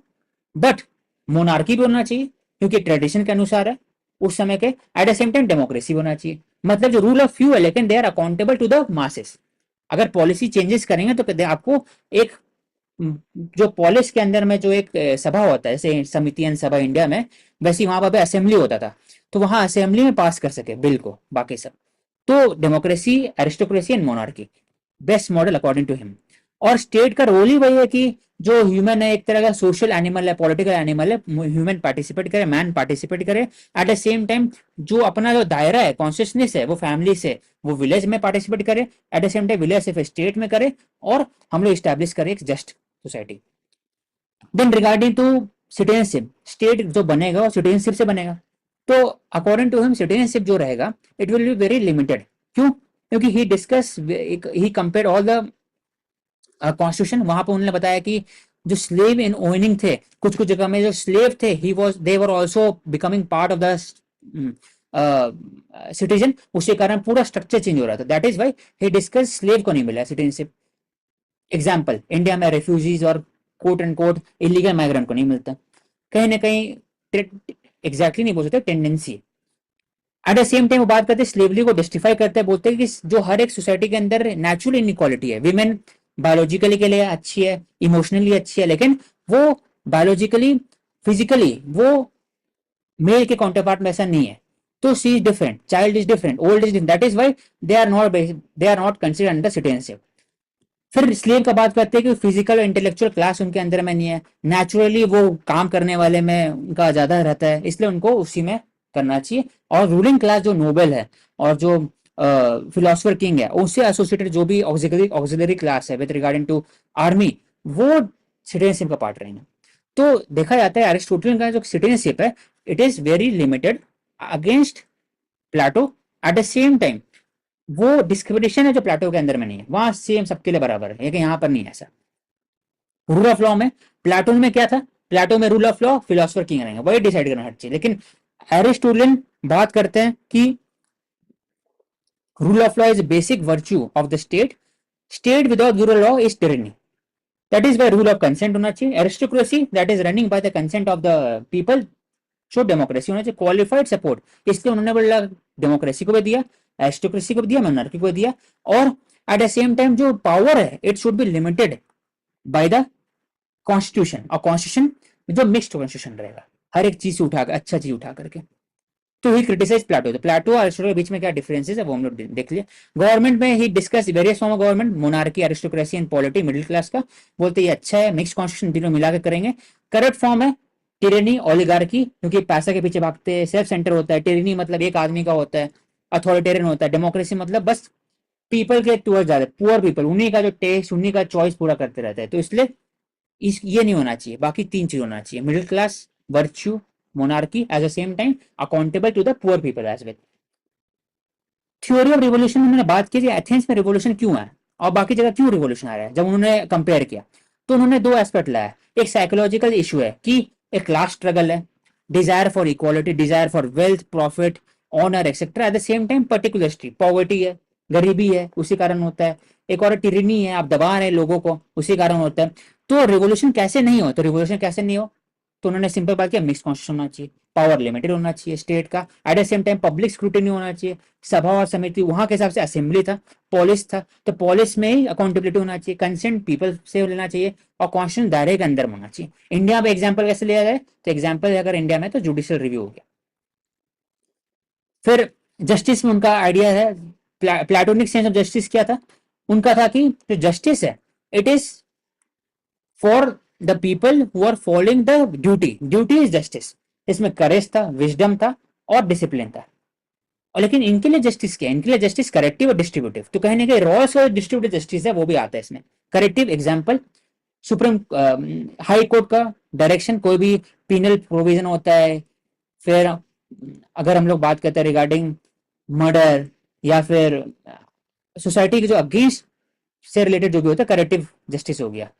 but monarchy भी होना चाहिए क्योंकि ट्रेडिशन के अनुसार है उस समय के, at the same time democracy होना चाहिए, मतलब जो रूल ऑफ फ्यू है लेकिन they are accountable to the masses. अगर पॉलिसी चेंजेस करेंगे तो आपको एक जो पॉलिस के अंदर में जो एक सभा होता है, जैसे समितियन सभा इंडिया में, वैसे वहां पर असेंबली होता था, तो वहां असेंबली में पास कर सके बिल को, बाकी सब। तो democracy, aristocracy and monarchy, best model according to him. और स्टेट का रोल ही वही है कि जो ह्यूमन है एक तरह का सोशल एनिमल है, पॉलिटिकल एनिमल है, ह्यूमन पार्टिसिपेट करे, मैन पार्टिसिपेट करे। एट द सेम टाइम जो अपना जो दायरा है, कॉन्शियसनेस है, वो फैमिली से वो विलेज में पार्टिसिपेट करे, at the same time village से फिर स्टेट में करे, और हम लोग स्टैब्लिश करें एक just society. Then regarding to citizenship, state जो बनेगा वो सिटीजनशिप से बनेगा। तो अकॉर्डिंग टू हिम सिटीजनशिप जो रहेगा it will be very limited. क्यों? क्योंकि he discuss, he compare all the constitution. वहां पर उन्होंने बताया कि जो स्लेव इन ओनिंग थे, कुछ कुछ जगह में जो स्लेव थे, he was they were also becoming part of the citizen. उसके कारण पूरा स्ट्रक्चर चेंज हो रहा था। That is why he discuss slave को नहीं मिला सिटीजनशिप। एग्जाम्पल, इंडिया में रेफ्यूजीज और quote and quote illegal migrant को नहीं मिलता। कहीं ना कहीं एग्जैक्टली नहीं बोल सकते, tendency. Eight the same time वो बात करते हैं स्लेवरी को जस्टिफाई करते हैं, बोलते हैं कि जो हर एक सोसाइटी के अंदर नेचुरल इनइक्वालिटी है, विमेन बायोलॉजिकली के लिए अच्छी है, इमोशनली अच्छी है, लेकिन वो बायोलॉजिकली, फिजिकली वो मेल के काउंटर पार्ट में ऐसा नहीं है। तो she is different, child is different, old is different, that is why they are not consider under citizenship. फिर स्लेव का बात करते हैं कि फिजिकल और इंटेलेक्चुअल क्लास उनके अंदर में नहीं है, नेचुरली वो काम करने वाले में उनका ज्यादा रहता है, इसलिए उनको उसी में करना चाहिए। और रूलिंग क्लास जो नोबल है और जो फिलोसफर किंग है, उससे एसोसिएटेड जो भी ऑक्सिलरी क्लास है विद रिगार्डिंग टू आर्मी, वो सिटीजनशिप का पार्ट रहेंगे। तो देखा जाता है एरिस्टोटल का जो सिटीजनशिप है it is very limited against Plato. At the same time वो डिस्क्रिमिनेशन है जो प्लेटो के अंदर में नहीं है, वहां सेम सबके लिए बराबर है, लेकिन यहाँ पर नहीं है ऐसा। रूल ऑफ लॉ में प्लेटो में क्या था, प्लेटो में rule of law philosopher king रहेंगे, वही डिसाइड करना हर चीज। लेकिन एरिस्टोटल बात करते हैं कि rule of law is basic virtue of the state, state without rule law is tyranny, that is by rule of consent होना चाहिए। Aristocracy that is running by the consent of the people, so democracy होना चाहिए, qualified support, इसलिए उन्होंने बोला democracy को भी दिया, एरिस्टोक्रेसी को भी दिया, मोनार्की को भी दिया। और एट द सेम टाइम जो पावर है it should be limited by the constitution, और कॉन्स्टिट्यूशन जो मिक्स्ड कॉन्स्टिट्यूशन रहेगा, हर एक चीज से उठा अच्छा चीज उठा करके। तो ही क्रिटिसाइज प्लेटो, तो प्लेटो और एरिस्टोटल के बीच में क्या डिफरेंसेस है वो हम लोग देख लिए। गवर्नमेंट में he discuss various form of government, monarchy, aristocracy and polity, middle class का बोलते ये अच्छा है, मिक्स कॉन्स्टिट्यूशन तीनों मिला के करेंगे। करप्ट फॉर्म है टिरेनी, ओलिगार्की, क्योंकि पैसा के पीछे भागते हैं, सेल्फ सेंटर होता है। टिरेनी मतलब एक आदमी का होता है, अथॉरिटेरियन होता है। डेमोक्रेसी मतलब बस पीपल के टूवर्ड जा रहे, पुअर पीपल, उन्हीं का जो टेस्ट, उन्हीं का चॉइस पूरा करते रहते हैं। तो इसलिए ये नहीं होना चाहिए, बाकी तीन चीज होना चाहिए, middle class, virtue, monarchy, at the same time accountable to the poor people as well. Theory of revolution उन्होंने बात की एथेंस में रिवोल्यूशन क्यों है और बाकी जगह क्यों रिवोल्यूशन आ रहा है, जब उन्होंने कंपेयर किया तो उन्होंने दो एस्पेक्ट लाया। एक साइकोलॉजिकल इशू है कि एक क्लास स्ट्रगल है, desire for equality, desire for wealth, profit, honour etcetera. At the same time particularity, poverty है, गरीबी है, उसी कारण होता है। एक और टिरनी है, आप दबा रहे लोगों को, उसी कारण होता है। तो रिवोल्यूशन कैसे नहीं हो, तो रिवोल्यूशन कैसे नहीं हो, तो उन्होंने सिंपल बात किया, मिक्स कॉन्स्टिट्यूशन होना चाहिए, पावर लिमिटेड होना चाहिए स्टेट का, eight the same time public scrutiny होना चाहिए, सभा और समिति, वहां के हिसाब से असेंबली था, पॉलिस था, तो पॉलिस में ही अकाउंटेबिलिटी होना चाहिए, कंसेंट पीपल से लेना चाहिए, और कॉन्स्टिट्यूशन दायरे के अंदर होना चाहिए। इंडिया में एग्जाम्पल कैसे लिया जाए, तो एग्जाम्पल अगर इंडिया में तो जुडिशियल रिव्यू हो गया। फिर जस्टिस में उनका आइडिया है, प्लेटोनिक सेंस ऑफ जस्टिस क्या था उनका, था कि जो जस्टिस है it is for the people who are following the duty, duty is justice. इसमें करेज था, विजडम था और डिसिप्लिन था। और लेकिन इनके लिए जस्टिस क्या है, इनके लिए जस्टिस करेक्टिव और डिस्ट्रीब्यूटिव, तो कहीं ना कहीं रॉयल्स और डिस्ट्रीब्यूटिव जस्टिस है वो भी आता है इसमें। Corrective example supreme high court का डायरेक्शन, कोई भी पीनल प्रोविजन होता है, फिर अगर हम लोग बात करते हैं रिगार्डिंग मर्डर या फिर सोसाइटी के जो अगेंस्ट से रिलेटेड जो भी होता है, करेक्टिव जस्टिस हो गया।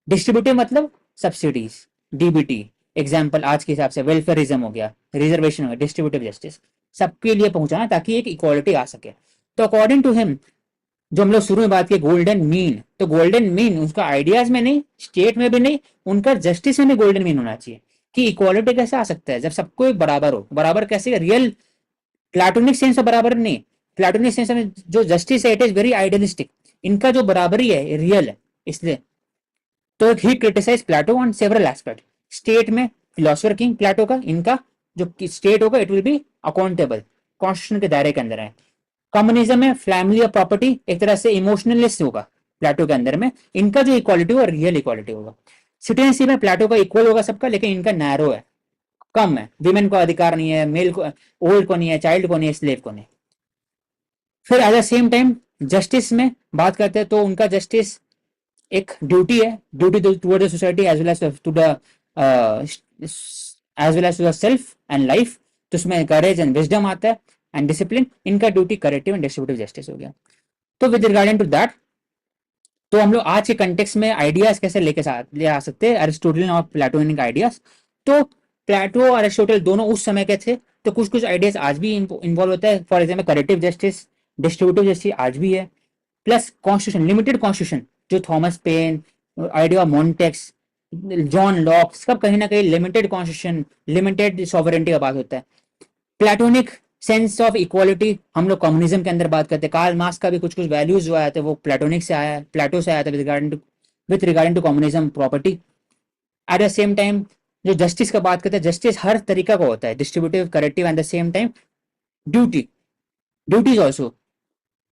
डिस्ट्रीब्यूटिव मतलब सब्सिडीज, डीबीटी, एग्जाम्पल आज के हिसाब से वेलफेयरिज्म हो गया, रिजर्वेशन हो गया, डिस्ट्रीब्यूटिव जस्टिस, सबके लिए पहुंचाना ताकि एक इक्वालिटी आ सके। तो अकॉर्डिंग टू हिम, जो हम लोग शुरू में बात की गोल्डन मीन, तो गोल्डन मीन उसका आइडियाज में नहीं, स्टेट में भी नहीं, उनका जस्टिस में भी गोल्डन मीन होना चाहिए कि इक्वालिटी कैसे आ सकता है जब सबको एक बराबर हो। बराबर कैसे, रियल प्लाटोनिक सेंस में बराबर नहीं, प्लाटोनिक सेंस में जो जस्टिस है इट इज वेरी आइडियलिस्टिक, इनका जो बराबरी है रियल है। इसलिए तो he criticise Plato on several aspect. State में फिलोसफर किंग प्लेटो का, इनका जो स्टेट होगा it will be accountable, constitution के दायरे के अंदर है। कम्युनिज्म में फैमिली और प्रॉपर्टी एक तरह से इमोशनलिस्ट होगा प्लेटो के अंदर में, इनका जो इक्वालिटी होगा रियल इक्वालिटी होगा। सिटीजनशिप में प्लेटो का इक्वल होगा सबका, लेकिन इनका नैरो है, कम है, विमेन को अधिकार नहीं है, मेल को, ओल्ड को नहीं है, चाइल्ड को नहीं है, स्लेव को नहीं। फिर eight the same time justice में बात करते हैं तो उनका जस्टिस एक ड्यूटी है, duty toward the society as well as to the self and life, तो उसमें करेज एंड विजडम आता है एंड डिसिप्लिन। इनका duty corrective and distributive justice हो गया। तो विद रिगार्डिंग टू दैट, तो हम लोग आज के कंटेक्स्ट में आइडियाज कैसे ले आ सकते हैं, एरिस्टोटलियन और प्लेटोनिक आइडियाज। तो प्लेटो और एरिस्टोटल दोनों उस समय के थे, तो कुछ कुछ आइडियाज आज भी इन्वॉल्व होता है। For example corrective justice, distributive justice आज भी है, प्लस कॉन्स्टिट्यूशन, लिमिटेड कॉन्स्टिट्यूशन, जो Thomas pen, idea of Mantoux, John Locke, सब कहीं ना कहीं लिमिटेड कॉन्स्टिट्यूशन, लिमिटेड सॉवरेंटी का बात होता है। प्लेटोनिक सेंस ऑफ इक्वालिटी हम लोग कम्युनिज्म के अंदर बात करते हैं। कार्ल मार्क्स का भी कुछ कुछ वैल्यूज जो आया था वो प्लेटोनिक से आया है, प्लेटो से आया था with regarding to communism, property. At the same time जो जस्टिस का बात करते हैं, जस्टिस हर तरीका का होता है, distributive, corrective and the same time duty, duty is also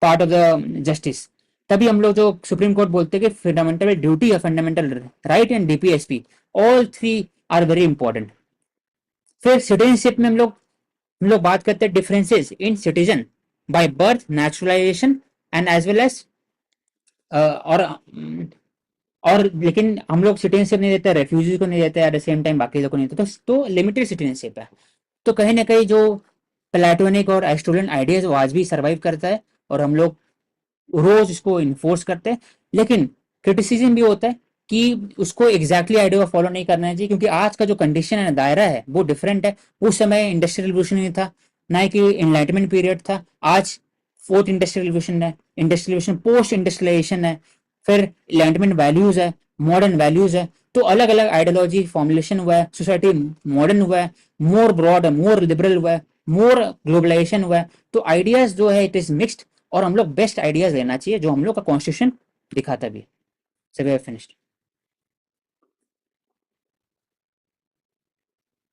part of the justice. तभी हम लोग जो सुप्रीम कोर्ट बोलते हैं कि फंडामेंटल ड्यूटी है, fundamental right and DPSP, all three are very important. फिर सिटीजनशिप में हम लोग बात करते हैं differences in citizen by birth, naturalization, and as well as और लेकिन हम लोग सिटीजनशिप नहीं देते, रेफ्यूजी को नहीं देते, एट द सेम टाइम बाकी लोगों को नहीं देते, तो लिमिटेड सिटीजनशिप है। तो कहीं ना कहीं जो प्लेटोनिक और एरिस्टोटलियन आइडियाज वो आज भी सर्वाइव करता है और हम लोग रोज इसको इन्फोर्स करते हैं। लेकिन क्रिटिसिज्म भी होता है कि उसको एग्जैक्टली आइडिया फॉलो नहीं करना चाहिए, क्योंकि आज का जो कंडीशन है, दायरा है, वो डिफरेंट है। उस समय इंडस्ट्रियल रिवोल्यूशन नहीं था, ना ही कि एनलाइटमेंट पीरियड था। आज फोर्थ इंडस्ट्रियल रिवोल्यूशन है, इंडस्ट्रियल रिवोल्यूशन पोस्ट इंडस्ट्रियलाइजेशन है, फिर एनलाइटमेंट वैल्यूज है, मॉडर्न वैल्यूज है। तो अलग अलग आइडियोलॉजी फॉर्मुलेशन हुआ है, सोसाइटी मॉडर्न हुआ है, मोर ब्रॉड है, मोर लिबरल हुआ है, मोर ग्लोबलाइजेशन हुआ है। तो आइडियाज जो है इट इज मिक्सड, और हम लोग बेस्ट आइडियाज लेना चाहिए जो हम लोग का कॉन्स्टिट्यूशन दिखाता भी। So we have finished.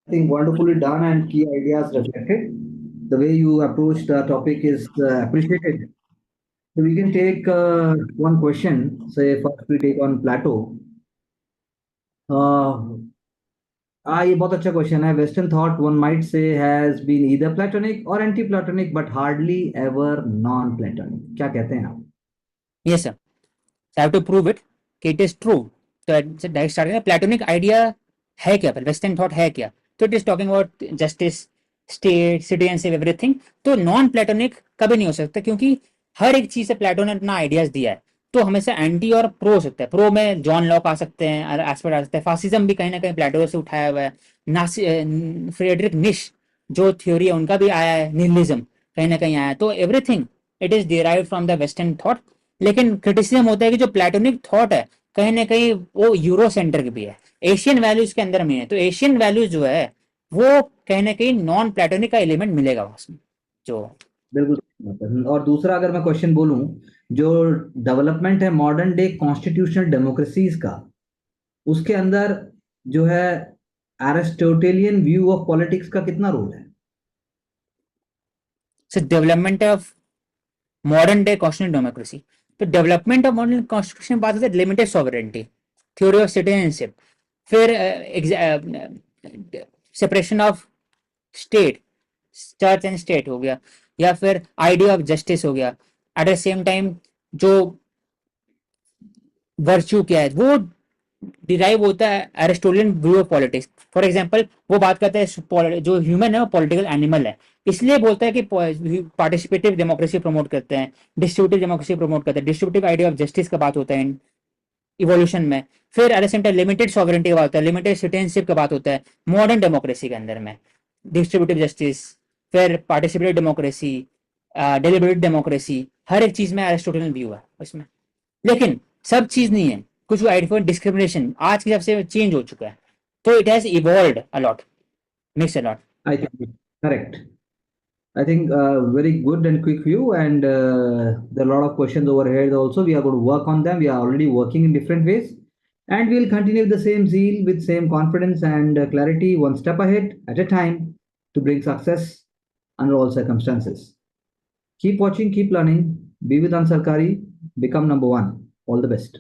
I think wonderfully done and key ideas reflected. The way you approach the topic is appreciated. So we can take one question. Say first we take on Plato. ये बहुत अच्छा question है। Western thought one might say has been either Platonic और anti Platonic but hardly ever non Platonic. क्या कहते हैं आप? Yes, sir. So I have to prove it कि it is true. तो डायरेक्ट स्टार्ट करें। प्लेटोनिक आइडिया है क्या, पर वेस्टर्न थॉट है क्या? तो it is talking about justice, state, citizenship, everything. तो नॉन प्लेटोनिक कभी नहीं हो सकता, क्योंकि हर एक चीज से प्लेटो ने अपना आइडियाज दिया है। तो हमेशा एंटी और प्रो हो सकता है। प्रो में जॉन लॉक आ सकते हैं, एस्पेक्ट आ सकता है। फासिज्म भी कहीं ना कहीं प्लेटो से उठाया हुआ है। फ्रेडरिक निश जो थ्योरी है उनका भी आया है, निहिलिज्म कहीं ना कहीं आया है। तो everything it is derived from the western thought. लेकिन क्रिटिसिज्म होता है कि जो प्लेटोनिक थॉट है कहीं ना कहीं वो यूरो सेंट्रिक भी है, एशियन वैल्यूज के अंदर में है। तो एशियन वैल्यूज जो है वो कहीं ना कहीं नॉन प्लेटोनिक का एलिमेंट मिलेगा उसमें जो। बिल्कुल। और दूसरा अगर मैं क्वेश्चन बोलूं, जो डेवलपमेंट है मॉडर्न डे कॉन्स्टिट्यूशनल डेमोक्रेसीज का, उसके अंदर जो है एरिस्टोटेलियन व्यू ऑफ पॉलिटिक्स का कितना रोल है? Development of modern day constitutional democracy, तो डेवलपमेंट ऑफ मॉडर्न कॉन्स्टिट्यूशन बात होती है limited sovereignty, theory of citizenship, फिर separation of state, church and state हो गया, या फिर आइडिया ऑफ जस्टिस हो गया। एट द सेम टाइम जो वर्च्यू क्या है वो डिराइव होता है Aristotelian view of politics. For example वो बात करते हैं जो ह्यूमन है वो पॉलिटिकल एनिमल है, इसलिए बोलता है कि पार्टिसिपेटिव डेमोक्रेसी प्रमोट करते हैं, डिस्ट्रीब्यूटिव डेमोक्रेसी प्रमोट करते हैं, डिस्ट्रीब्यूटिव आइडिया ऑफ जस्टिस का बात होता है इवोल्यूशन में। फिर eight the same time limited sovereignty का बात होता है, लिमिटेड सिटीजनशिप का बात होता है मॉडर्न डेमोक्रेसी के अंदर में, डिस्ट्रीब्यूटिव जस्टिस, फिर पार्टिसिपेटिव डेमोक्रेसी, डेलिबरेटिव डेमोक्रेसी। हर एक चीज में एरिस्टोटलियन व्यू है उसमें। लेकिन सब चीज नहीं है, कुछ आइडिया डिस्क्रिमिनेशन आज के हिसाब से चेंज हो चुका है। तो it has evolved a lot, mix a lot. I think correct. I think very good and quick view, and there are a lot of questions over here also. We are going to work on them. We are already working in different ways, and we'll continue the same zeal with same confidence and clarity, one step ahead at a time, to bring success under all circumstances. Keep watching, keep learning. Be with Ansarkari. Become number one. All the best.